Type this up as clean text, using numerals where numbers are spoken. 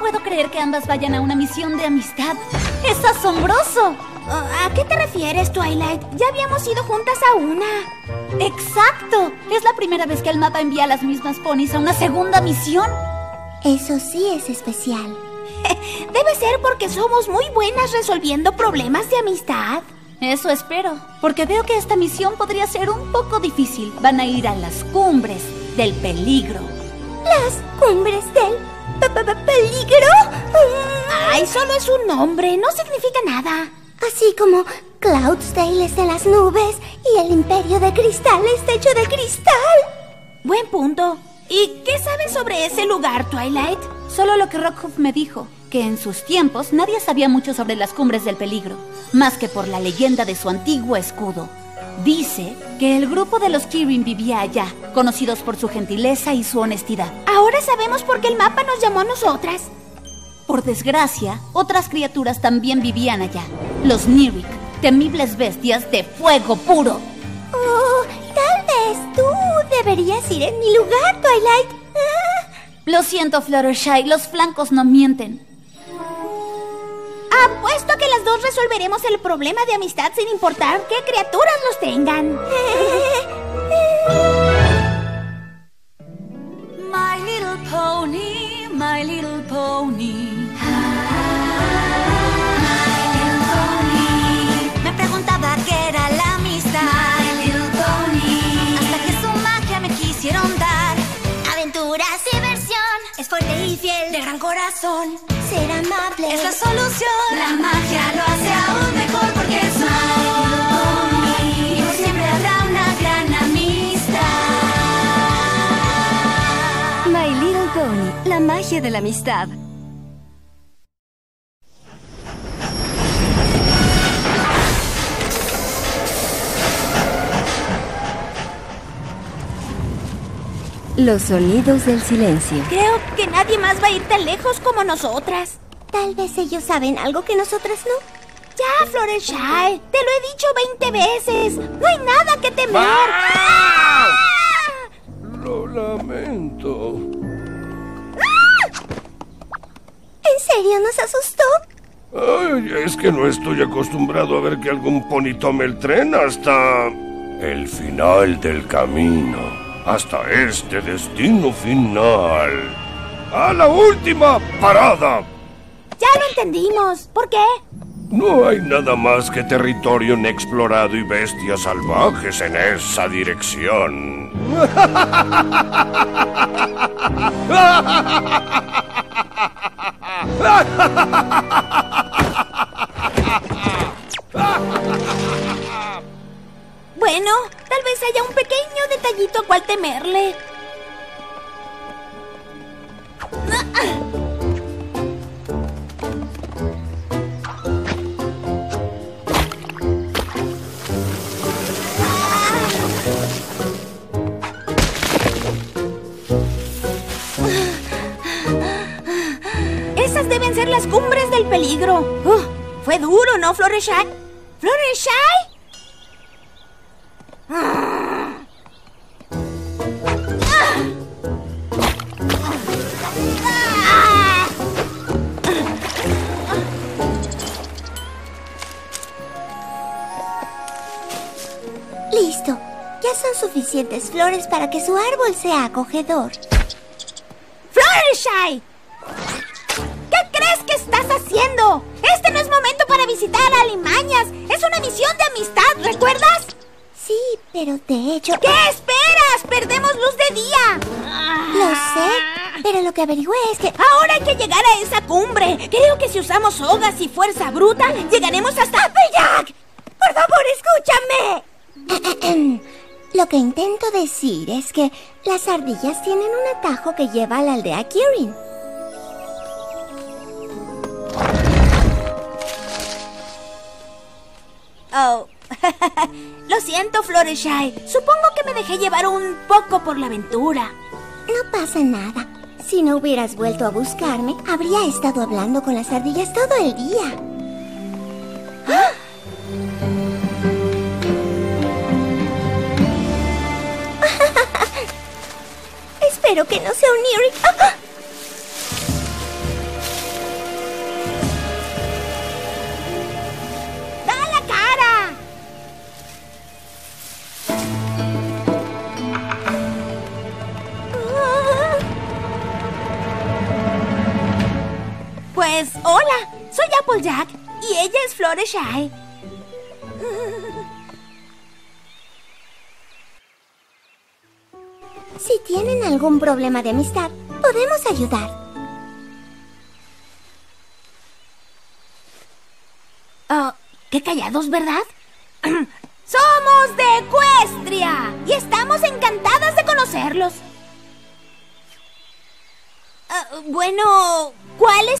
puedo creer que ambas vayan a una misión de amistad. ¡Es asombroso! ¿A qué te refieres, Twilight? Ya habíamos ido juntas a una. ¡Exacto! Es la primera vez que el mapa envía a las mismas ponis a una segunda misión. Eso sí es especial. Debe ser porque somos muy buenas resolviendo problemas de amistad. Eso espero, porque veo que esta misión podría ser un poco difícil. Van a ir a las cumbres del peligro. ¿Las cumbres del peligro? Ay, solo es un nombre, no significa nada. Así como Cloudsdale es de las nubes y el Imperio de Cristal es hecho de cristal. Buen punto. ¿Y qué sabes sobre ese lugar, Twilight? Solo lo que Rockhoof me dijo, que en sus tiempos nadie sabía mucho sobre las cumbres del peligro, más que por la leyenda de su antiguo escudo. Dice que el grupo de los Kirin vivía allá, conocidos por su gentileza y su honestidad. Ahora sabemos por qué el mapa nos llamó a nosotras. Por desgracia, otras criaturas también vivían allá. Los Nirrik, temibles bestias de fuego puro. Oh, tal vez tú deberías ir en mi lugar, Twilight. Lo siento, Fluttershy, los flancos no mienten. Apuesto a que las dos resolveremos el problema de amistad sin importar qué criaturas los tengan. My little pony, my little pony. Me preguntaba qué era la amistad. My little pony. Hasta que su magia me quisieron dar. Aventuras y diversión. Es fuerte y fiel, de gran corazón. Ser amable Es la solución. La magia lo hace aún mejor porque es My little pony. Y por siempre habrá una gran amistad. My Little Pony, la magia de la amistad. Los sonidos del silencio. Creo que nadie más va a ir tan lejos como nosotras. Tal vez ellos saben algo que nosotras no. Ya, Fluttershy, te lo he dicho 20 veces. No hay nada que temer. ¡Ah! Lo lamento. ¿En serio nos asustó? Ay, es que no estoy acostumbrado a ver que algún pony tome el tren hasta el final del camino. Hasta este destino final. ¡A la última parada! Ya lo entendimos. ¿Por qué? No hay nada más que territorio inexplorado y bestias salvajes en esa dirección. Bueno, tal vez haya un pequeño detallito a cual temerle. Esas deben ser las cumbres del peligro. Fue duro, ¿no, Fluttershy? ¿Fluttershy? Listo. Ya son suficientes flores para que su árbol sea acogedor. ¡Fluttershy! ¿Qué crees que estás haciendo? Este no es momento para visitar a Alimañas. Es una misión de amistad, ¿recuerdas? Sí, pero de hecho... ¿Qué esperas? ¡Perdemos luz de día! Lo sé, pero lo que averigüé es que... Ahora hay que llegar a esa cumbre. Creo que si usamos sogas y fuerza bruta, llegaremos hasta... ¡Applejack! ¡Por favor, escúchame! Lo que intento decir es que las ardillas tienen un atajo que lleva a la aldea Kirin. Oh, lo siento, Fluttershy. Supongo que me dejé llevar un poco por la aventura. No pasa nada. Si no hubieras vuelto a buscarme, habría estado hablando con las ardillas todo el día. ¿Ah? Espero que no sea un Nirrik. Pues, hola, soy Applejack y ella es Fluttershy. Si tienen algún problema de amistad, podemos ayudar. Qué callados, ¿verdad? Somos de Equestria y estamos encantadas de conocerlos. Bueno, ¿cuál es